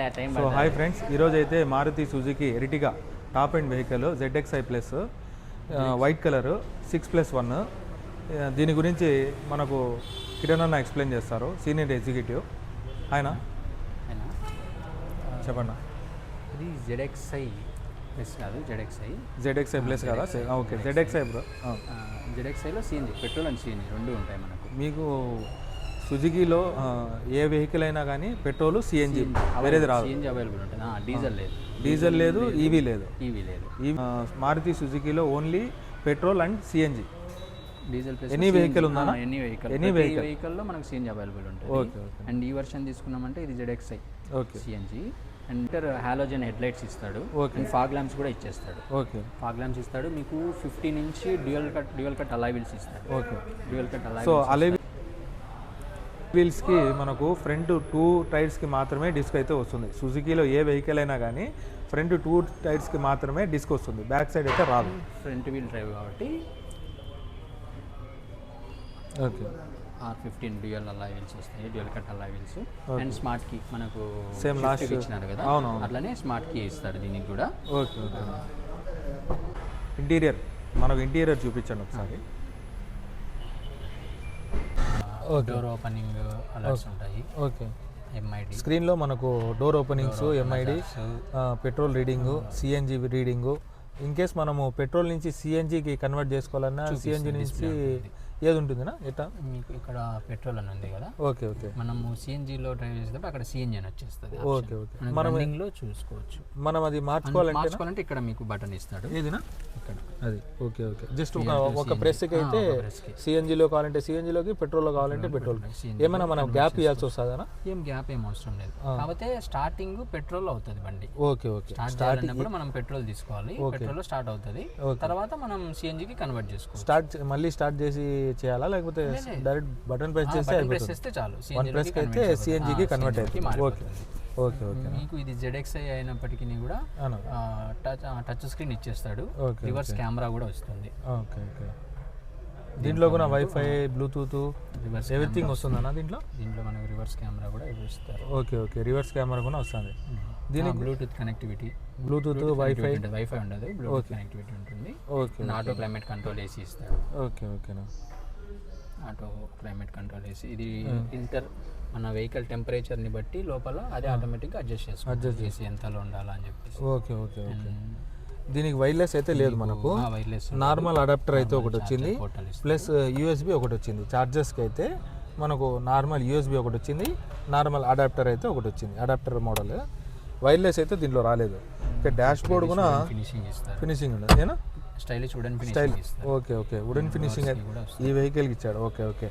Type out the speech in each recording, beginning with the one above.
So hi friends, ఈరోజు అయితే Maruti Suzuki Ertiga top and vehicle ZXi plus white colour 6+1. దీని గురించి మనకు కిరణ్ అన్న ఎక్స్ప్లెయిన్ చేస్తారు, సీనియర్ ఎగ్జిక్యూటివ్. ఆయన చెప్పండి. ఇది ZXi ప్లస్ కాదు, ZXi ప్లస్ కదా? Okay, ZXi bro. ZXiలో CNG, పెట్రోల్ అండ్ CNG రెండు ఉంటాయి మనకు. మీకు సుజుకిలో ఏ వెహికల్ అయినా కానీ పెట్రోల్ CNG వేరేది రాదు. CNG అవైలబుల్ ఉంటుంది, డీజిల్ లేదు, ఈవీ లేదు. మారుతి సుజుకిలో only petrol and CNG. Diesel plus any vehicle ఉందా? ఎనీ వెహికల్లో మనకు CNG అవైలబుల్ ఉంటుంది. ఓకే. అండ్ ఈ వర్షన్ తీసుకున్నామంటే ఇది ZXi okay CNG. And halogen headlights ఇస్తాడు. అండ్ ఫాగ్ ల్యాంప్స్ కూడా ఇచ్చేస్తాడు. ఓకే, ఫాగ్ ల్యాంప్స్ ఇస్తాడు. మీకు 50 నుంచి డ్యూయల్ కట్ అలాయ్ వీల్స్ ఇస్తాడు. Okay, dual cut alloy. So alloy వీల్స్కి మనకు ఫ్రంట్ 2 టైర్స్కి మాత్రమే డిస్క్ అయితే వస్తుంది. సుజుకిలో ఏ వెహికల్ అయినా కానీ ఫ్రంట్ 2 టైర్స్కి మాత్రమే డిస్క్ వస్తుంది, బ్యాక్ సైడ్ అయితే రాదు. ఫ్రంట్ వీల్ డ్రైవ్ కాబట్టి okay. R15 dual alloy wheels వస్తాయి, dual cut alloy wheels. And smart key మనకు సేమ్ లాస్ట్ ఇచ్చినారు కదా, అట్లనే స్మార్ట్ కీ ఇస్తాడు దీనికి కూడా. Okay okay. ఇంటీరియర్ మనకు ఇంటీరియర్ చూపించండి ఒకసారి. డోర్ ఓపెనింగ్ అలర్ట్స్ ఉంటాయి. ఓకే. MID స్క్రీన్లో మనకు door openings, MID, petrol reading, CNG reading. In case మనము పెట్రోల్ నుంచి CNGకి కన్వర్ట్ చేసుకోవాలన్నా CNG నుంచి ఏది ఉంటుందినా ఎట్లా? మీకు ఇక్కడ పెట్రోల్ అని ఉంది కదా. Okay okay. మనము CNGలో డ్రైవ్ చేసేటప్పుడు అక్కడ CNG అని వచ్చేస్తుంది. Okay okay. మనం రన్నింగ్లో చూసుకోవచ్చు. మనం అది మార్చుకోవాలంటే ఇక్కడ మీకు బటన్ ఇస్తాడు. ఏదినా ఇక్కడ అది. Okay okay. జస్ట్ ఒక ప్రెస్కి అయితే CNGలో కావాలంటే CNGలోకి, పెట్రోల్లో కావాలంటే పెట్రోల్. ఏమైనా మనం గ్యాప్ ఇవ్వాల్సి వస్తుందా? ఏం గ్యాప్ ఏం అవసరం లేదు. కాకపోతే స్టార్టింగ్ పెట్రోల్ అవుతుంది బండి. Okay okay. స్టార్ట్ మనం పెట్రోల్ తీసుకోవాలి, పెట్రోల్ స్టార్ట్ అవుతుంది. తర్వాత మనం CNGకి కన్వర్ట్ చేసుకోవాలి. మళ్ళీ స్టార్ట్ చేసి చేయాలా, లేకపోతే డైరెక్ట్ బటన్ ప్రెస్ చేస్తే చాలు, ప్రెస్ అయితే CNGకి కన్వర్ట్ అవుతుంది. Okay okay okay. మీకు ఇది ZXi అయినప్పటికీ కూడా టచ్ స్క్రీన్ ఇచ్చేస్తాడు. రివర్స్ కెమెరా కూడా వస్తుంది. Okay okay. దీంట్లో కూడా వైఫై, బ్లూటూత్, ఎవ్రీథింగ్ వస్తుందన్న దీంట్లో మనకు రివర్స్ కెమెరా కూడా ఇస్తారు. Okay okay. రివర్స్ కెమెరా కూడా వస్తుంది. దీనికి బ్లూటూత్ కనెక్టివిటీ, వైఫై ఉండదు, బ్లూటూత్ కనెక్టివిటీ ఉంటుంది. Okay. Auto climate control AC ఇస్తాడు. ఓకే ఓకేనా. ఆటో క్లైమేట్ కంట్రోల్ AC ఇది మన వెహికల్ టెంపరేచర్ని బట్టి లోపల అది ఆటోమేటిక్గా అడ్జస్ట్ చేసుకోవచ్చు, AC ఎంతలో ఉండాలా అని చెప్పేసి. Okay okay okay. దీనికి వైర్లెస్ అయితే లేదు మనకు, నార్మల్ అడాప్టర్ అయితే ఒకటి వచ్చింది, ప్లస్ USB ఒకటి వచ్చింది. చార్జర్స్కి అయితే మనకు నార్మల్ USB ఒకటి వచ్చింది, నార్మల్ అడాప్టర్ అయితే ఒకటి వచ్చింది, అడాప్టర్ మోడల్. వైర్లెస్ అయితే దీంట్లో రాలేదు. ఓకే. డాష్ బోర్డ్ కూడా ఫినిషింగ్ ఉండదు, ఏనా? Stylish wooden style. Okay okay. Wooden finishing ఈ వెహికల్కి ఇచ్చాడు. Okay okay.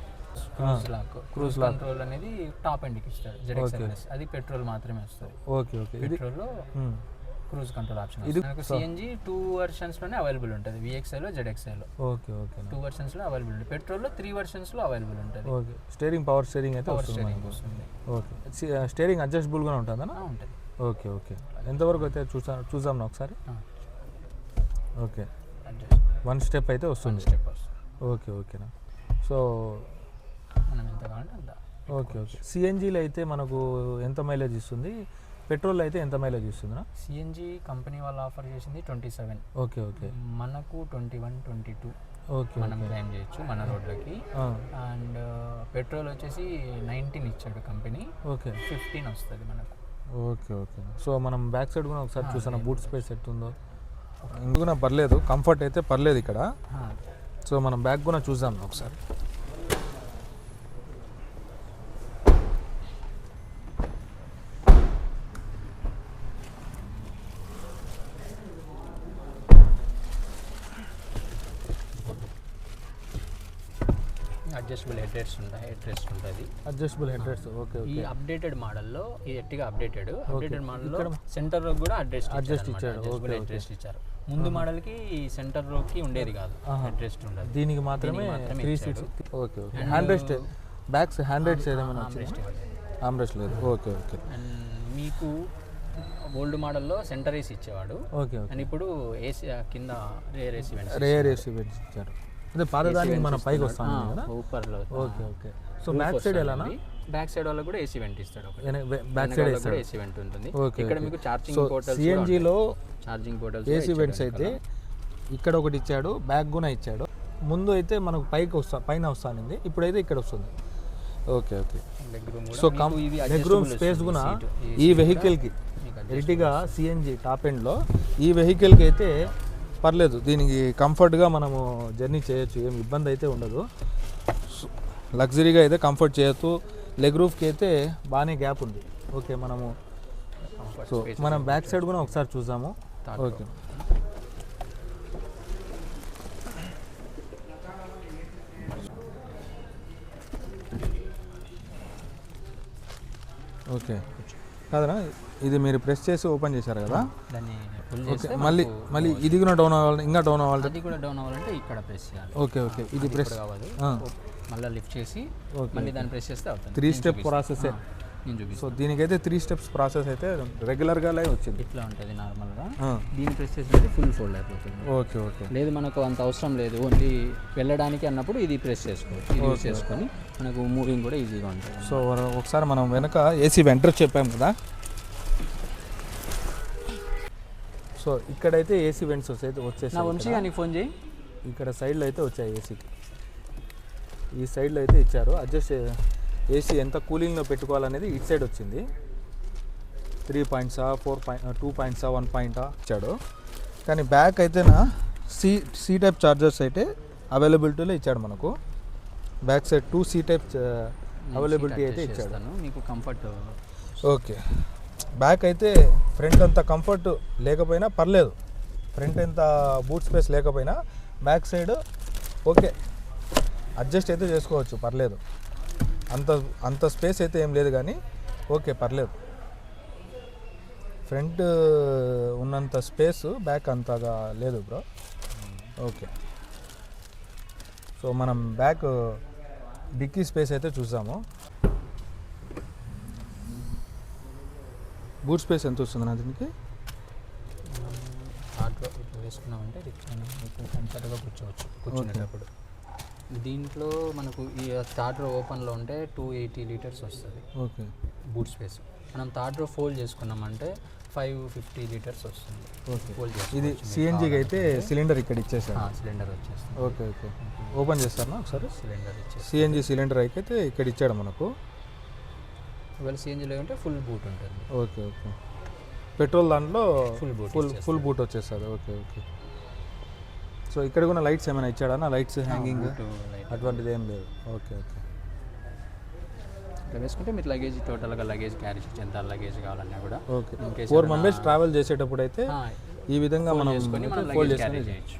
క్రూజ్ కంట్రోల్ అనేది టాప్ ఎండ్కి ఇస్తాడు ZXi. అది పెట్రోల్ మాత్రమే వస్తుంది. Okay okay. పెట్రోల్లో క్రూజ్ కంట్రోల్ ఆప్షన్. ఇది CNG 2 వెర్షన్స్లోనే అవైలబుల్ ఉంటుంది, VXiలో ZXiలో. Okay okay. 2 వెర్షన్స్లో అవైలబుల్ ఉంటుంది. పెట్రోల్లో 3 వెర్షన్స్లో అవైలబుల్ ఉంటుంది. ఓకే. స్టీరింగ్ పవర్ స్టీరింగ్ అయితే వస్తుంది. ఓకే. స్టీరింగ్ అడ్జస్టబుల్గా ఉంటుందా? ఉంటుంది. Okay okay. ఎంతవరకు అయితే చూసాం ఒకసారి. ఓకే. 1 స్టెప్ అయితే వస్తుంది. ఓకే ఓకేనా. సో మనం ఎంత కావాలంటే అంత. Okay okay. CNGలో అయితే మనకు ఎంత మైలేజ్ ఇస్తుంది, పెట్రోల్ అయితే ఎంత మైలేజ్ ఇస్తుందా? CNG కంపెనీ వాళ్ళు ఆఫర్ చేసింది 27. Okay okay. మనకు 21, 22 ఓకే మనం క్లైమ్ చేయొచ్చు మన రోడ్లకి. అండ్ పెట్రోల్ వచ్చేసి 19 ఇచ్చాడు కంపెనీ. ఓకే. 15 వస్తుంది మనకు. Okay okay. సో మనం బ్యాక్ సైడ్ కూడా ఒకసారి చూసాను, బూట్ స్పేస్ ఎట్టుందో. ఇందుకు పర్లేదు, కంఫర్ట్ అయితే పర్లేదు ఇక్కడ. సో మనం బ్యాక్ కూడా చూసాం ఒకసారి. అడ్జస్టబుల్ హెడ్ రెస్ట్ ఉంటుంది. Adjustable head rest. Okay okay. ఈ అప్డేటెడ్ మోడల్లో, ఈ ఎట్టిగా అప్డేటెడ్ మోడల్లో సెంటర్ రో కూడా అడ్జస్ట్ ఇచ్చాడు. హెడ్ రెస్ట్ ఇచ్చారు. ముందు మోడల్కి సెంటర్ రోకి ఉండేది కాదు, హెడ్ రెస్ట్ ఉండదు. దీనికి మాత్రమే 3 seats. Okay okay. Hand rest, back hand rest ఏమైనా ఆర్మ్ రెస్ట్ లేదు. Okay okay. అండ్ మీకు ఓల్డ్ మోడల్లో సెంటర్ ఏసీ ఇచ్చేవాడు. ఓకే. అండ్ ఇప్పుడు ఏసీ కింద రేర్ ఏసీ ఇచ్చారు. అదే పాతదానికి మనం పైకి వస్తాం కదా. ఊపర్లో. Okay okay. So back side ఎలానా? బ్యాక్ సైడ్ వాళ్ళకి కూడా ఏసీ వెంట్ ఇస్తాడు. బ్యాక్ సైడ్ కూడా ఏసీ వెంట్ ఉంటుంది. ఓకే. ఇక్కడ మీకు ఛార్జింగ్ పోర్టల్స్, సిఎన్జిలో ఛార్జింగ్ పోర్టల్స్, ఏసీ వెంట్స్ అయితే ఇక్కడ ఒకటి ఇచ్చాడు, బ్యాక్ కూడా ఇచ్చాడు. ముందు అయితే మనకు పైన వస్తానింది, ఇప్పుడైతే ఇక్కడ వస్తుంది. Okay okay. So leg room space కూడా ఈ వెహికల్కి ఎర్టిగా సిఎన్జి టాప్ ఎండ్లో ఈ వెహికల్కి అయితే పర్లేదు, దీనికి కంఫర్ట్గా మనము జర్నీ చేయొచ్చు, ఏం ఇబ్బంది అయితే ఉండదు. లగ్జరీగా అయితే కంఫర్ట్ చేయొచ్చు. లెగ్ రూఫ్కి అయితే బాగానే గ్యాప్ ఉంది. ఓకే, మనము సో మనం బ్యాక్ సైడ్ కూడా ఒకసారి చూసాము. ఓకే ఓకే కాదనా, ఇది మీరు ప్రెస్ చేసి ఓపెన్ చేశారు కదా, దాన్ని ఓకే. మళ్ళీ ఇది కూడా డౌన్ అవ్వాలి, ఇంకా డౌన్ అవ్వాలి, అది కూడా డౌన్ అవ్వాలంటే ఇక్కడ ప్రెస్ చేయాలి. Okay okay. ఇది ప్రెస్ కావాలి, మళ్ళీ లిఫ్ట్ చేసి మళ్ళీ దాన్ని ప్రెస్ చేస్తే అవుతుంది. 3 స్టెప్ ప్రాసెస్. నేను చూపిస్తాను. సో దీనికైతే 3 స్టెప్స్ ప్రాసెస్ అయితే రెగ్యులర్గా వచ్చింది. ఇట్లా ఉంటుంది నార్మల్గా. దీన్ని ప్రెస్ చేసినట్టు ఫుల్ ఫోల్డ్ అయిపోతుంది. Okay okay. లేదు మనకు అంత అవసరం లేదు, ఓన్లీ వెళ్ళడానికి అన్నప్పుడు ఇది ప్రెస్ చేసుకోవచ్చు. ఇది యూజ్ చేసుకొని మనకు మూవింగ్ కూడా ఈజీగా ఉంటుంది. సో ఒకసారి మనం వెనక ఏసీ వెంటర్ చెప్పాము కదా, సో ఇక్కడైతే ఏసీ వెంట్స్ వచ్చేసాయి. వంశీ కానీ ఫోన్ చేయి. ఇక్కడ సైడ్లో అయితే వచ్చాయి ఏసీకి, ఈ సైడ్లో అయితే ఇచ్చారు. అడ్జస్ట్ ఏసీ ఎంత కూలింగ్లో పెట్టుకోవాలనేది ఇటు సైడ్ వచ్చింది. 3 పాయింట్సా 2 పాయింట్సా 1 పాయింటా ఇచ్చాడు. కానీ బ్యాక్ అయితేనా సి టైప్ చార్జర్స్ అయితే అవైలబిలిటీలో ఇచ్చాడు మనకు. Back side 2 C type availability అయితే ఇచ్చాడు మీకు కంఫర్ట్. ఓకే. బ్యాక్ అయితే ఫ్రంట్ అంత కంఫర్ట్ లేకపోయినా పర్లేదు, ఫ్రంట్ ఎంత బూట్ స్పేస్ లేకపోయినా బ్యాక్ సైడ్ ఓకే అడ్జస్ట్ అయితే చేసుకోవచ్చు, పర్లేదు. అంత స్పేస్ అయితే ఏం లేదు కానీ ఓకే పర్లేదు. ఫ్రంట్ ఉన్నంత స్పేస్ బ్యాక్ అంతగా లేదు బ్రో. ఓకే. సో మనం బ్యాక్ డిక్కీ స్పేస్ అయితే చూసాము. బూట్ స్పేస్ ఎంత వస్తుంది నా దీనికి? వేసుకున్నామంటే కంఫర్ట్గా కూర్చునేటప్పుడు. దీంట్లో మనకు ఈ థర్డ్ రో ఓపెన్లో ఉంటే 280 లీటర్స్ వస్తుంది. ఓకే. Boot space. మనం థర్డ్ రో ఫోల్డ్ చేసుకున్నామంటే 550 లీటర్స్ వస్తుంది. ఓకే. ఫోల్డ్ చేసి ఇది సిఎన్జికి అయితే సిలిండర్ ఇక్కడ ఇచ్చేసారు. సిలిండర్ వచ్చేస్తుంది. Okay okay. ఓపెన్ చేస్తారా ఒకసారి? సిలిండర్ ఇచ్చేసి సిఎన్జి సిలిండర్ అయితే ఇక్కడ ఇచ్చాడు మనకు. ఒకవేళ సిఎన్జిలో ఉంటే ఫుల్ బూట్ ఉంటుంది. Okay okay. పెట్రోల్ దాంట్లో ఫుల్ బూట్ వచ్చేస్తుంది. Okay okay. సో ఇక్కడ కూడా లైట్స్ ఏమైనా ఇచ్చాడా? లైట్స్ హ్యాంగింగ్ అటువంటిది ఏం లేదు. Okay okay. ఇట్లా వేసుకుంటే మీరు లగేజ్ టోటల్గా లగేజ్ క్యారీ చేయొచ్చు, ఎంత లగేజ్ కావాలన్నా కూడా. ఓకే. 4 మెంబర్స్ ట్రావెల్ చేసేటప్పుడు అయితే ఈ విధంగా మనం ఫోల్డ్ చేసుకొని చేయొచ్చు.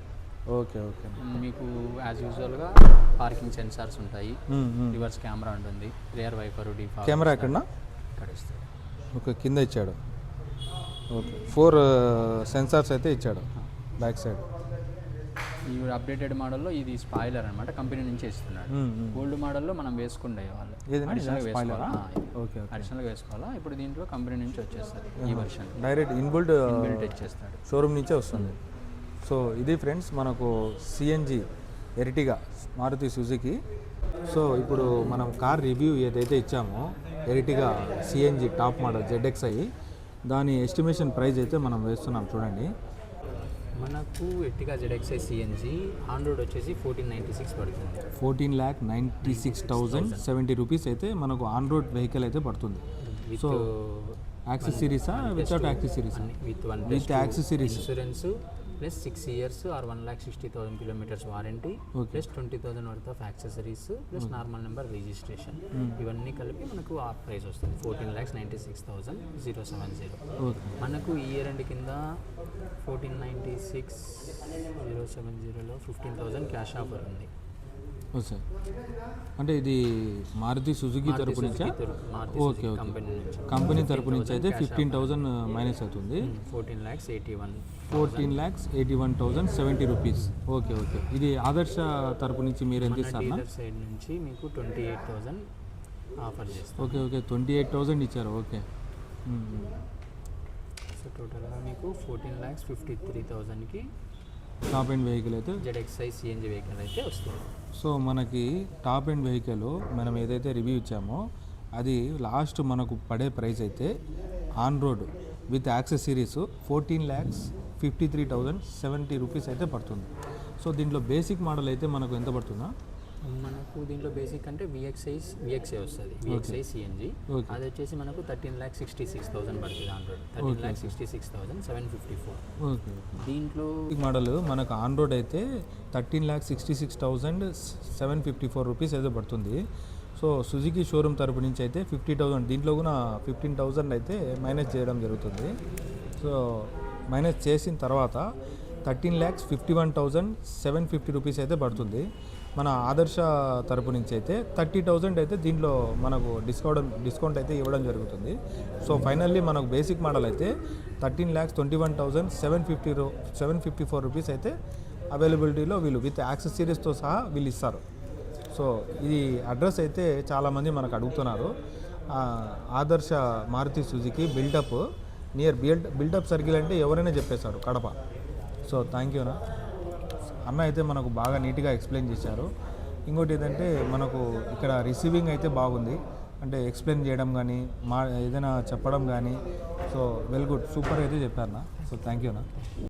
Okay okay. మీకు యాజ్ యూజువల్గా పార్కింగ్ సెన్సార్స్ ఉంటాయి, రివర్స్ కెమెరా ఉంటుంది, రియర్ వైపర్ డిఫాల్ట్ కెమెరా ఎక్కడన్నా ఇక్కడ ఇస్తాడు. ఓకే, కింద ఇచ్చాడు. ఓకే. 4 సెన్సార్స్ అయితే ఇచ్చాడు బ్యాక్ సైడ్. ఈ అప్డేటెడ్ మోడల్లో ఇది స్పాయిలర్ అనమాట, కంపెనీ నుంచి ఇస్తున్నాడు. ఓల్డ్ మోడల్లో మనం వేసుకుండే వాళ్ళు అడిషనల్గా వేసుకోవాలా. ఇప్పుడు దీంట్లో కంపెనీ నుంచి వచ్చేస్తుంది ఈ వర్షన్, డైరెక్ట్ ఇన్బిల్ట్ ఇచ్చేస్తాడు, షోరూమ్ నుంచే వస్తుంది. సో ఇది ఫ్రెండ్స్ మనకు CNG Ertiga Maruti Suzuki. So ఇప్పుడు మనం కార్ రివ్యూ ఏదైతే ఇచ్చామో Ertiga CNG top model ZXi, దాని ఎస్టిమేషన్ ప్రైస్ అయితే మనం వేస్తున్నాం చూడండి. మనకు Ertiga ZXi CNG on road వచ్చేసి 1496 పడుతుంది. 14,96,070 రూపీస్ అయితే మనకు ఆన్ రోడ్ వెహికల్ అయితే పడుతుంది. సో యాక్సెసరీసా without accessories? With accessories. Insurance plus 6 years or 1,60,000 kilometers warranty, plus 20,000 worth of accessories, plus normal number registration, ఇవన్నీ కలిపి మనకు ఆ ప్రైస్ వస్తుంది 14,96,070. మనకు ఈ ఇయర్ ఎండ్ కింద 14,96,070లో 15,000 క్యాష్ ఆఫర్ ఉంది. సార్ అంటే ఇది మారుతి సుజుకి తరపు నుంచా? Okay okay. కంపెనీ తరపు నుంచి అయితే 15,000 మైనస్ అవుతుంది. 14,81,070 రూపీస్. Okay okay. ఇది ఆదర్శ తరపు నుంచి మీరు ఎంత ఇస్తారు? సైడ్ నుంచి మీకు 28,000 ఆఫర్ చేస్తారు. Okay okay. 28,000 ఇచ్చారు. ఓకే. సో టోటల్గా మీకు 14,53,000కి టాప్ ఎండ్ వెహికల్ అయితే ZXi సిఎన్జి వెహికల్ అయితే వస్తుంది. సో మనకి టాప్ ఎండ్ వెహికల్ మనం ఏదైతే రివ్యూ ఇచ్చామో అది లాస్ట్ మనకు పడే ప్రైస్ అయితే on road with accessories 14,53,070 rupees అయితే పడుతుంది. సో దీంట్లో బేసిక్ మోడల్ అయితే మనకు ఎంత పడుతుందా? మనకు దీంట్లో బేసిక్ అంటే విఎక్స్ఐ వస్తుంది, విఎక్స్ఐ సిఎన్జి. అది వచ్చేసి మనకు 13,66,000 పడుతుంది ఆన్ రోడ్, 13,66,754. ఓకే. దీంట్లో మోడల్ మనకు ఆన్ రోడ్ అయితే 13,66,754 రూపీస్ అయితే పడుతుంది. సో సుజుకి షోరూమ్ తరపు నుంచి అయితే 50,000, దీంట్లో కూడా 15,000 అయితే మైనస్ చేయడం జరుగుతుంది. సో మైనస్ చేసిన తర్వాత 13,51,750 రూపీస్ అయితే పడుతుంది. మన ఆదర్శ తరపు నుంచి అయితే 30,000 అయితే దీంట్లో మనకు డిస్కౌంట్ అయితే ఇవ్వడం జరుగుతుంది. సో ఫైనల్లీ మనకు బేసిక్ మోడల్ అయితే 13,21,754 రూపీస్ అయితే అవైలబిలిటీలో వీళ్ళు విత్ యాక్సెసరీస్తో సహా వీళ్ళు ఇస్తారు. సో ఇది అడ్రస్ అయితే చాలామంది మనకు అడుగుతున్నారు. ఆదర్శ మారుతి సుజుకి బిల్డప్ నియర్ బిల్డప్ సర్కిల్ అంటే ఎవరైనా చెప్పేశారు కడప. సో థ్యాంక్ యూ అన్న అయితే మనకు బాగా నీట్గా ఎక్స్ప్లెయిన్ చేశారు. ఇంకోటి ఏంటంటే మనకు ఇక్కడ రిసీవింగ్ అయితే బాగుంది, అంటే ఎక్స్ప్లెయిన్ చేయడం కానీ ఏదైనా చెప్పడం కానీ. సో వెల్ గుడ్, సూపర్ అయితే చెప్పారన్న. సో థ్యాంక్ యూ అన్న.